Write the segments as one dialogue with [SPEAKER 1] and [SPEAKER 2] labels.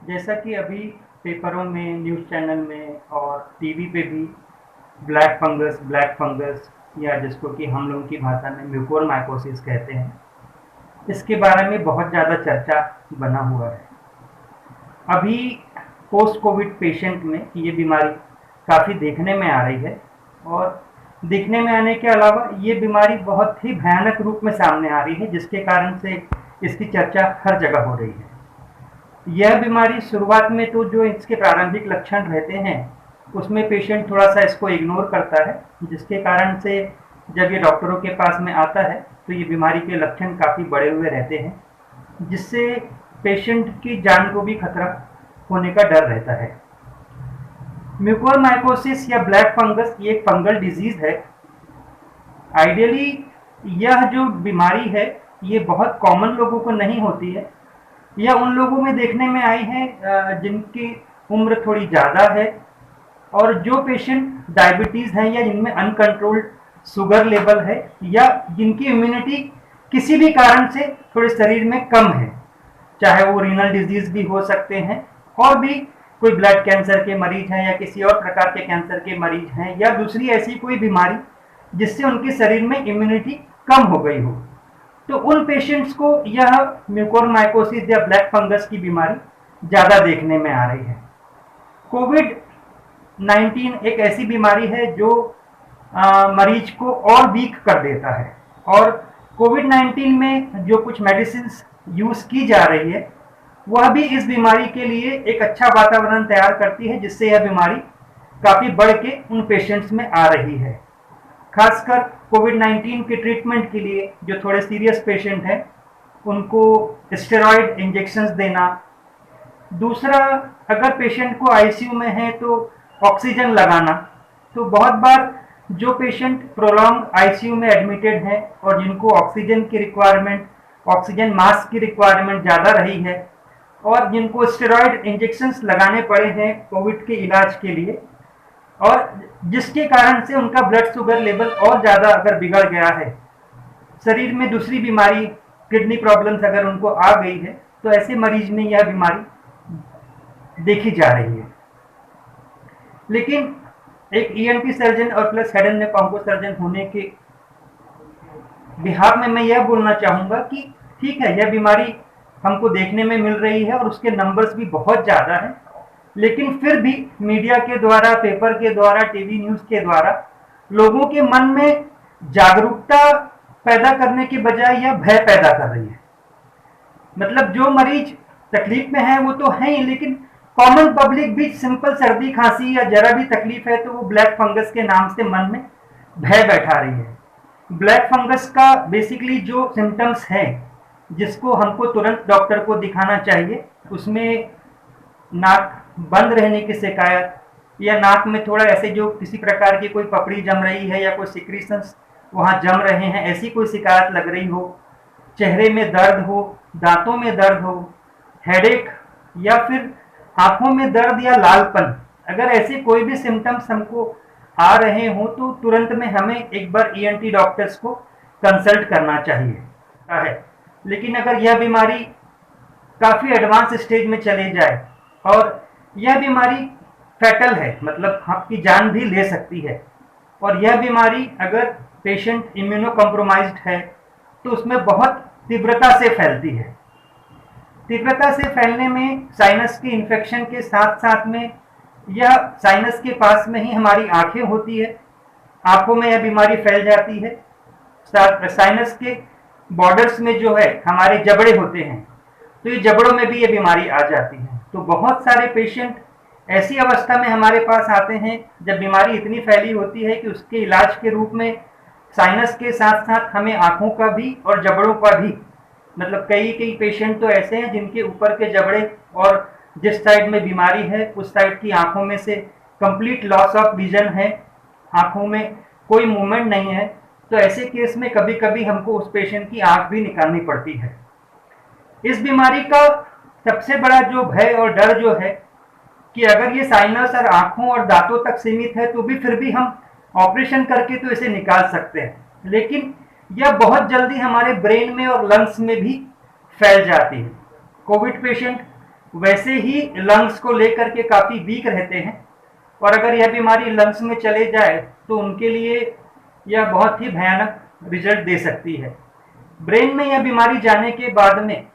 [SPEAKER 1] जैसा कि अभी पेपरों में, न्यूज़ चैनल में और टीवी पे भी ब्लैक फंगस या जिसको कि हम लोगों की भाषा में म्यूकोरमाइकोसिस कहते हैं, इसके बारे में बहुत ज़्यादा चर्चा बना हुआ है। अभी पोस्ट कोविड पेशेंट में ये बीमारी काफ़ी देखने में आ रही है और दिखने में आने के अलावा ये बीमारी बहुत ही भयानक रूप में सामने आ रही है, जिसके कारण से इसकी चर्चा हर जगह हो रही है। यह बीमारी शुरुआत में तो जो इसके प्रारंभिक लक्षण रहते हैं उसमें पेशेंट थोड़ा सा इसको इग्नोर करता है, जिसके कारण से जब ये डॉक्टरों के पास में आता है तो ये बीमारी के लक्षण काफ़ी बड़े हुए रहते हैं, जिससे पेशेंट की जान को भी खतरा होने का डर रहता है। म्यूकोरमाइकोसिस या ब्लैक फंगस ये एक फंगल डिजीज है। आइडियली यह जो बीमारी है ये बहुत कॉमन लोगों को नहीं होती है। यह उन लोगों में देखने में आई है जिनकी उम्र थोड़ी ज़्यादा है और जो पेशेंट डायबिटीज़ हैं या जिनमें अनकंट्रोल्ड शुगर लेवल है या जिनकी इम्यूनिटी किसी भी कारण से थोड़े शरीर में कम है, चाहे वो रीनल डिजीज भी हो सकते हैं और भी कोई ब्लड कैंसर के मरीज हैं या किसी और प्रकार के कैंसर के मरीज हैं या दूसरी ऐसी कोई बीमारी जिससे उनके शरीर में इम्यूनिटी कम हो गई हो, तो उन पेशेंट्स को यह म्यूकोरमाइकोसिस या ब्लैक फंगस की बीमारी ज़्यादा देखने में आ रही है। कोविड-19 एक ऐसी बीमारी है जो मरीज को और वीक कर देता है और कोविड-19 में जो कुछ मेडिसिन यूज़ की जा रही है वह भी इस बीमारी के लिए एक अच्छा वातावरण तैयार करती है, जिससे यह बीमारी काफ़ी बढ़ के उन पेशेंट्स में आ रही है। खासकर कोविड-19 के ट्रीटमेंट के लिए जो थोड़े सीरियस पेशेंट हैं उनको स्टेरॉयड इंजेक्शंस देना। दूसरा, अगर पेशेंट को आईसीयू में है तो ऑक्सीजन लगाना। तो बहुत बार जो पेशेंट प्रोलॉन्ग आईसीयू में एडमिटेड हैं और जिनको ऑक्सीजन की रिक्वायरमेंट, ऑक्सीजन मास्क की रिक्वायरमेंट ज़्यादा रही है और जिनको स्टेरॉयड इंजेक्शंस लगाने पड़े हैं कोविड के इलाज के लिए और जिसके कारण से उनका ब्लड शुगर लेवल और ज़्यादा अगर बिगड़ गया है, शरीर में दूसरी बीमारी, किडनी प्रॉब्लम्स अगर उनको आ गई है, तो ऐसे मरीज में यह बीमारी देखी जा रही है। लेकिन एक ईएनटी सर्जन और plus head and neck onco surgeon होने के बिहार में मैं यह बोलना चाहूँगा कि ठीक है, यह बीमारी हमको देखने में मिल रही है और उसके नंबर्स भी बहुत ज़्यादा हैं, लेकिन फिर भी मीडिया के द्वारा, पेपर के द्वारा, टीवी न्यूज़ के द्वारा लोगों के मन में जागरूकता पैदा करने के बजाय यह भय पैदा कर रही है। मतलब जो मरीज तकलीफ में है वो तो है ही, लेकिन कॉमन पब्लिक भी सिंपल सर्दी खांसी या जरा भी तकलीफ है तो वो ब्लैक फंगस के नाम से मन में भय बैठा रही है। ब्लैक फंगस का बेसिकली जो सिम्टम्स है जिसको हमको तुरंत डॉक्टर को दिखाना चाहिए, उसमें नाक बंद रहने की शिकायत या नाक में थोड़ा ऐसे जो किसी प्रकार की कोई पपड़ी जम रही है या कोई सिक्रीशंस वहाँ जम रहे हैं, ऐसी कोई शिकायत लग रही हो, चेहरे में दर्द हो, दांतों में दर्द हो, हेडेक या फिर आंखों में दर्द या लालपन, अगर ऐसे कोई भी सिम्टम्स हमको आ रहे हों तो तुरंत में हमें एक बार ईएनटी डॉक्टर्स को कंसल्ट करना चाहिए है। लेकिन अगर यह बीमारी काफ़ी एडवांस स्टेज में चले जाए और यह बीमारी फैटल है, मतलब आपकी जान भी ले सकती है, और यह बीमारी अगर पेशेंट इम्यूनो कॉम्प्रोमाइज्ड है तो उसमें बहुत तीव्रता से फैलती है। तीव्रता से फैलने में साइनस के इन्फेक्शन के साथ साथ में यह साइनस के पास में ही हमारी आंखें होती है, आंखों में यह बीमारी फैल जाती है। साइनस के बॉर्डर्स में जो है हमारे जबड़े होते हैं, तो ये जबड़ों में भी ये बीमारी आ जाती है। तो बहुत सारे पेशेंट ऐसी अवस्था में हमारे पास आते हैं जब बीमारी इतनी फैली होती है कि उसके इलाज के रूप में साइनस के साथ साथ हमें आँखों का भी और जबड़ों का भी, मतलब कई पेशेंट तो ऐसे हैं जिनके ऊपर के जबड़े और जिस साइड में बीमारी है उस साइड की आँखों में से कंप्लीट लॉस ऑफ विजन है, आँखों में कोई मूवमेंट नहीं है। तो ऐसे केस में कभी कभी हमको उस पेशेंट की आँख भी निकालनी पड़ती है। इस बीमारी का सबसे बड़ा जो भय और डर जो है कि अगर ये साइनस और आँखों और दांतों तक सीमित है तो भी फिर भी हम ऑपरेशन करके तो इसे निकाल सकते हैं, लेकिन यह बहुत जल्दी हमारे ब्रेन में और लंग्स में भी फैल जाती है। कोविड पेशेंट वैसे ही लंग्स को लेकर के काफ़ी वीक रहते हैं, और अगर यह बीमारी लंग्स में चले जाए तो उनके लिए यह बहुत ही भयानक रिजल्ट दे सकती है। ब्रेन में यह बीमारी जाने के बाद में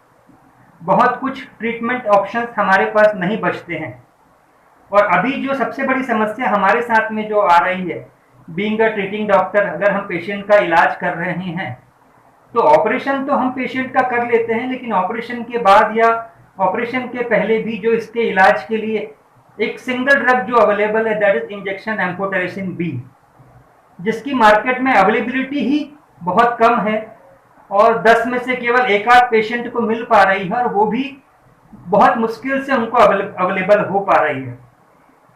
[SPEAKER 1] बहुत कुछ ट्रीटमेंट ऑप्शंस हमारे पास नहीं बचते हैं। और अभी जो सबसे बड़ी समस्या हमारे साथ में जो आ रही है, बीइंग अ ट्रीटिंग डॉक्टर, अगर हम पेशेंट का इलाज कर रहे हैं तो ऑपरेशन तो हम पेशेंट का कर लेते हैं, लेकिन ऑपरेशन के बाद या ऑपरेशन के पहले भी जो इसके इलाज के लिए एक सिंगल ड्रग जो अवेलेबल है, that is injection amphotericin B, जिसकी मार्केट में अवेलेबिलिटी ही बहुत कम है और 10 में से केवल एक आध पेशेंट को मिल पा रही है, और वो भी बहुत मुश्किल से उनको अवेलेबल हो पा रही है।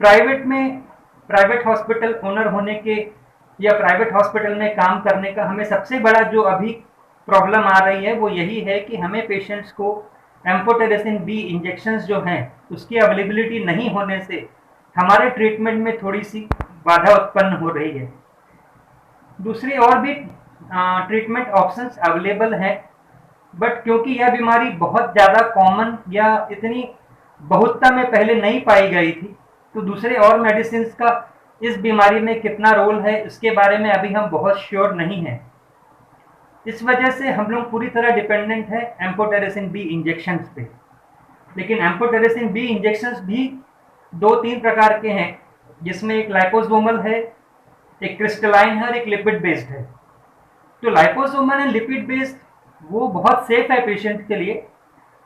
[SPEAKER 1] प्राइवेट हॉस्पिटल ओनर होने के या प्राइवेट हॉस्पिटल में काम करने का हमें सबसे बड़ा जो अभी प्रॉब्लम आ रही है वो यही है कि हमें पेशेंट्स को एम्फोटेरेसिन बी इंजेक्शंस जो हैं उसकी अवेलेबिलिटी नहीं होने से हमारे ट्रीटमेंट में थोड़ी सी बाधा उत्पन्न हो रही है। दूसरी और भी ट्रीटमेंट ऑप्शंस अवेलेबल हैं, बट क्योंकि यह बीमारी बहुत ज़्यादा कॉमन या इतनी बहुतता में पहले नहीं पाई गई थी, तो दूसरे और मेडिसिन का इस बीमारी में कितना रोल है इसके बारे में अभी हम बहुत श्योर नहीं हैं। इस वजह से हम लोग पूरी तरह डिपेंडेंट है एम्फोटेरेसिन बी इंजेक्शंस पे। लेकिन एम्फोटेरेसिन बी इंजेक्शंस भी 2-3 प्रकार के हैं, जिसमें एक लाइपोसोमल है, एक क्रिस्टलाइन है और एक लिपिड बेस्ड है। तो लाइपोसोमल एंड लिपिड बेस्ड वो बहुत सेफ है पेशेंट के लिए,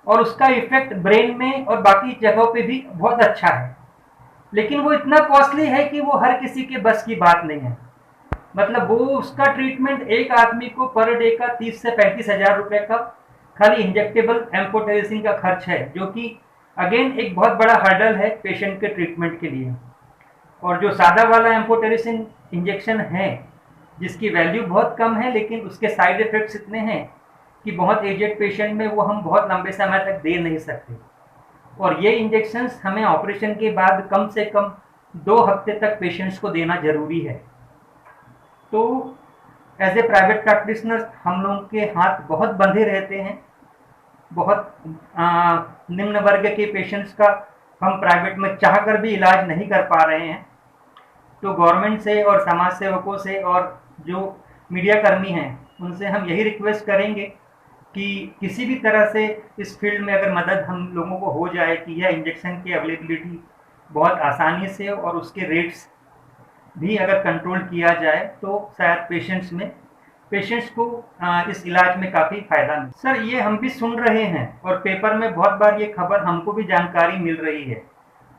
[SPEAKER 1] और उसका इफेक्ट ब्रेन में और बाकी जगहों पे भी बहुत अच्छा है, लेकिन वो इतना कॉस्टली है कि वो हर किसी के बस की बात नहीं है। मतलब वो उसका ट्रीटमेंट एक आदमी को पर डे का 30 से 35 हज़ार रुपये का खाली इंजेक्टेबल एम्फोटेरेसिन का खर्च है, जो कि अगेन एक बहुत बड़ा हर्डल है पेशेंट के ट्रीटमेंट के लिए। और जो सादा वाला एम्फोटेरेसिन इंजेक्शन है जिसकी वैल्यू बहुत कम है, लेकिन उसके साइड इफेक्ट्स इतने हैं कि बहुत एजेड पेशेंट में वो हम बहुत लंबे समय तक दे नहीं सकते, और ये इंजेक्शंस हमें ऑपरेशन के बाद कम से कम 2 हफ्ते तक पेशेंट्स को देना जरूरी है। तो एज ए प्राइवेट प्रैक्टिशनर हम लोगों के हाथ बहुत बंधे रहते हैं। बहुत निम्न वर्ग के पेशेंट्स का हम प्राइवेट में चाह कर भी इलाज नहीं कर पा रहे हैं। तो गवर्नमेंट से और समाज सेवकों से और जो मीडिया कर्मी हैं उनसे हम यही रिक्वेस्ट करेंगे कि किसी भी तरह से इस फील्ड में अगर मदद हम लोगों को हो जाए कि यह इंजेक्शन की अवेलेबिलिटी बहुत आसानी से और उसके रेट्स भी अगर कंट्रोल किया जाए तो शायद पेशेंट्स को इस इलाज में काफ़ी फायदा मिले। सर, ये हम भी सुन रहे हैं और पेपर में बहुत बार ये खबर हमको भी जानकारी मिल रही है,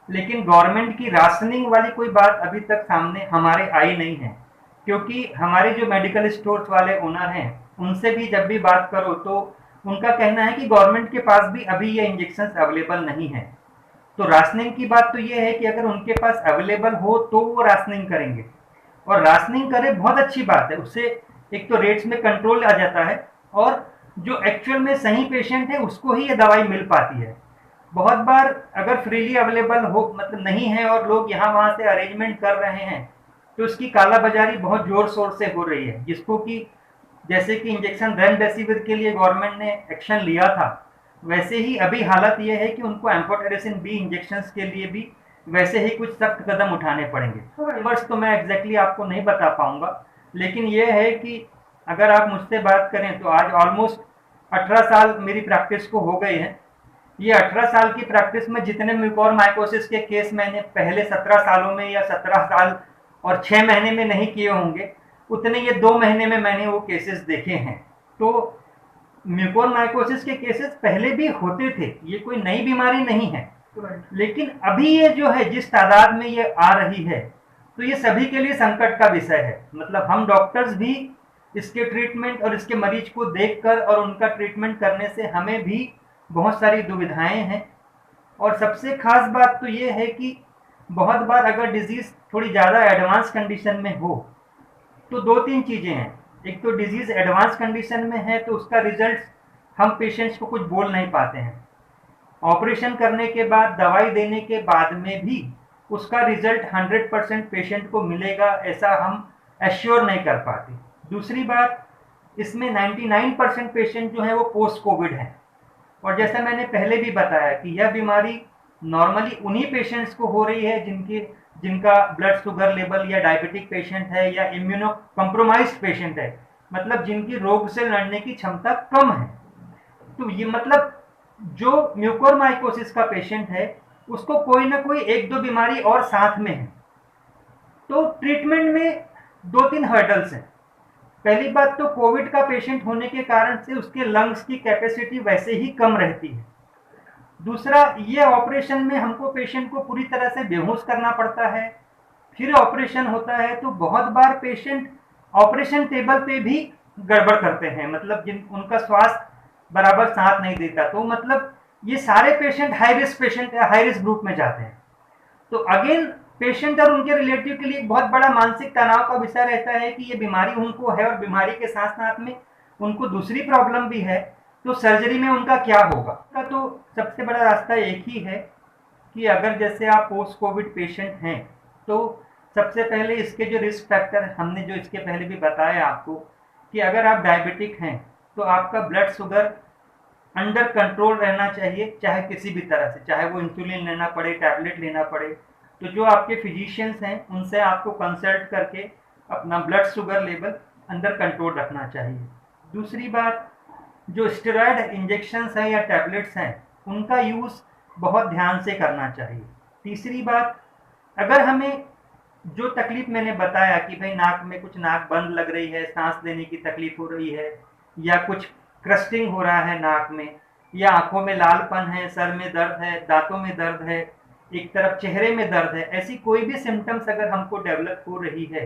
[SPEAKER 1] लेकिन गवर्नमेंट की राशनिंग वाली कोई बात अभी तक सामने हमारे आई नहीं है, क्योंकि हमारे जो मेडिकल स्टोर्स वाले ओनर हैं उनसे भी जब भी बात करो तो उनका कहना है कि गवर्नमेंट के पास भी अभी ये इंजेक्शंस अवेलेबल नहीं है। तो राशनिंग की बात तो ये है कि अगर उनके पास अवेलेबल हो तो वो राशनिंग करेंगे, और राशनिंग करें बहुत अच्छी बात है, उससे एक तो रेट्स में कंट्रोल आ जाता है और जो एक्चुअल में सही पेशेंट है उसको ही ये दवाई मिल पाती है। बहुत बार अगर फ्रीली अवेलेबल हो मतलब नहीं है और लोग यहाँ वहाँ से अरेंजमेंट कर रहे हैं तो उसकी कालाबाजारी बहुत जोर शोर से हो रही है, जिसको कि जैसे कि इंजेक्शन रेमडेसिविर के लिए गवर्नमेंट ने एक्शन लिया था, वैसे ही अभी हालत ये है कि उनको एम्फोटेरेसिन बी इंजेक्शंस के लिए भी वैसे ही कुछ सख्त कदम उठाने पड़ेंगे। नंबर्स तो मैं एग्जैक्टली आपको नहीं बता पाऊंगा, लेकिन ये है कि अगर आप मुझसे बात करें तो आज ऑलमोस्ट 18 साल मेरी प्रैक्टिस को हो गए हैं। ये 18 साल की प्रैक्टिस में जितने म्यूकोरमाइकोसिस के केस मैंने पहले 17 सालों में या 17 साल और 6 महीने में नहीं किए होंगे, उतने ये 2 महीने में मैंने वो केसेस देखे हैं। तो म्यूकोरमाइकोसिस के केसेस पहले भी होते थे, ये कोई नई बीमारी नहीं है, लेकिन अभी ये जो है जिस तादाद में ये आ रही है तो ये सभी के लिए संकट का विषय है। मतलब हम डॉक्टर्स भी इसके ट्रीटमेंट और इसके मरीज को देखकर और उनका ट्रीटमेंट करने से हमें भी बहुत सारी दुविधाएं हैं। और सबसे खास बात तो ये है कि बहुत बार अगर डिजीज थोड़ी ज़्यादा एडवांस कंडीशन में हो तो 2-3 चीज़ें हैं। एक तो डिजीज एडवांस कंडीशन में है तो उसका रिजल्ट हम पेशेंट्स को कुछ बोल नहीं पाते हैं। ऑपरेशन करने के बाद दवाई देने के बाद में भी उसका रिजल्ट 100% पेशेंट को मिलेगा ऐसा हम एश्योर नहीं कर पाते। दूसरी बात, इसमें 99% पेशेंट जो है वो पोस्ट कोविड हैं, और जैसा मैंने पहले भी बताया कि यह बीमारी नॉर्मली उन्हीं पेशेंट्स को हो रही है जिनका ब्लड शुगर लेवल या डायबिटिक पेशेंट है या इम्यूनो कॉम्प्रोमाइज्ड पेशेंट है, मतलब जिनकी रोग से लड़ने की क्षमता कम है। तो ये मतलब जो म्यूकोरमाइकोसिस का पेशेंट है उसको कोई ना कोई एक दो बीमारी और साथ में है। तो ट्रीटमेंट में दो तीन हर्डल्स हैं। पहली बात तो कोविड का पेशेंट होने के कारण से उसके लंग्स की कैपेसिटी वैसे ही कम रहती है। दूसरा, ये ऑपरेशन में हमको पेशेंट को पूरी तरह से बेहोश करना पड़ता है, फिर ऑपरेशन होता है। तो बहुत बार पेशेंट ऑपरेशन टेबल पे भी गड़बड़ करते हैं, मतलब जिन उनका स्वास्थ्य बराबर साथ नहीं देता। तो मतलब ये सारे पेशेंट हाई रिस्क पेशेंट या हाई रिस्क ग्रुप में जाते हैं। तो अगेन पेशेंट और उनके रिलेटिव के लिए एक बहुत बड़ा मानसिक तनाव का विषय रहता है कि ये बीमारी उनको है और बीमारी के साथ साथ में उनको दूसरी प्रॉब्लम भी है, तो सर्जरी में उनका क्या होगा। तो सबसे बड़ा रास्ता एक ही है कि अगर जैसे आप पोस्ट कोविड पेशेंट हैं तो सबसे पहले इसके जो रिस्क फैक्टर हमने जो इसके पहले भी बताया आपको कि अगर आप डायबिटिक हैं तो आपका ब्लड शुगर अंडर कंट्रोल रहना चाहिए, चाहे किसी भी तरह से, चाहे वो इंसुलिन लेना पड़े, टैबलेट लेना पड़े। तो जो आपके फिजिशियंस हैं उनसे आपको कंसल्ट करके अपना blood sugar level under control रखना चाहिए। दूसरी बात, जो स्टेरॉयड इंजेक्शंस हैं या टैबलेट्स हैं उनका यूज़ बहुत ध्यान से करना चाहिए। तीसरी बात, अगर हमें जो तकलीफ मैंने बताया कि भाई नाक में कुछ नाक बंद लग रही है, सांस लेने की तकलीफ हो रही है, या कुछ क्रस्टिंग हो रहा है नाक में, या आंखों में लालपन है, सर में दर्द है, दांतों में दर्द है, एक तरफ चेहरे में दर्द है, ऐसी कोई भी सिम्टम्स अगर हमको डेवलप हो रही है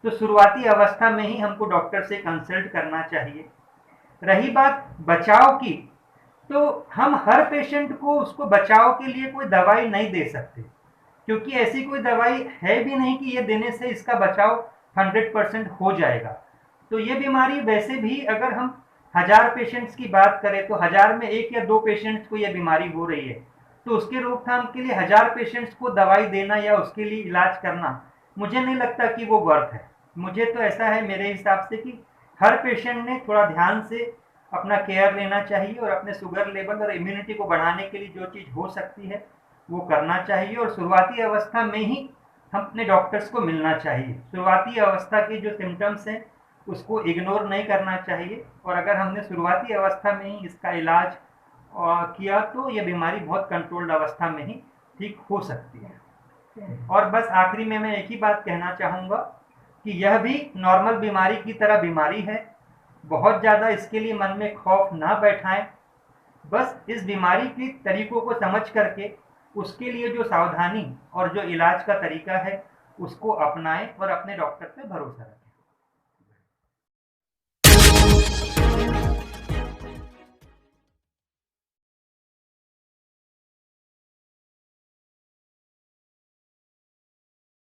[SPEAKER 1] तो शुरुआती अवस्था में ही हमको डॉक्टर से कंसल्ट करना चाहिए। रही बात बचाव की, तो हम हर पेशेंट को उसको बचाव के लिए कोई दवाई नहीं दे सकते, क्योंकि ऐसी कोई दवाई है भी नहीं कि ये देने से इसका बचाव 100% हो जाएगा। तो ये बीमारी वैसे भी अगर हम 1000 पेशेंट्स की बात करें तो 1000 में 1 या 2 पेशेंट्स को ये बीमारी हो रही है, तो उसके रोकथाम के लिए 1000 पेशेंट्स को दवाई देना या उसके लिए इलाज करना मुझे नहीं लगता कि वो वर्थ है। मुझे तो ऐसा है मेरे हिसाब से कि हर पेशेंट ने थोड़ा ध्यान से अपना केयर लेना चाहिए और अपने शुगर लेवल और इम्यूनिटी को बढ़ाने के लिए जो चीज़ हो सकती है वो करना चाहिए। और शुरुआती अवस्था में ही हम अपने डॉक्टर्स को मिलना चाहिए। शुरुआती अवस्था के जो सिम्टम्स हैं उसको इग्नोर नहीं करना चाहिए, और अगर हमने शुरुआती अवस्था में ही इसका इलाज किया तो ये बीमारी बहुत कंट्रोल्ड अवस्था में ही ठीक हो सकती है। और बस आखिरी में मैं एक ही बात कहना चाहूँगा कि यह भी नॉर्मल बीमारी की तरह बीमारी है। बहुत ज़्यादा इसके लिए मन में खौफ ना बैठाएं, बस इस बीमारी के तरीकों को समझ करके उसके लिए जो सावधानी और जो इलाज का तरीका है उसको अपनाएं और अपने डॉक्टर पे भरोसा रखें।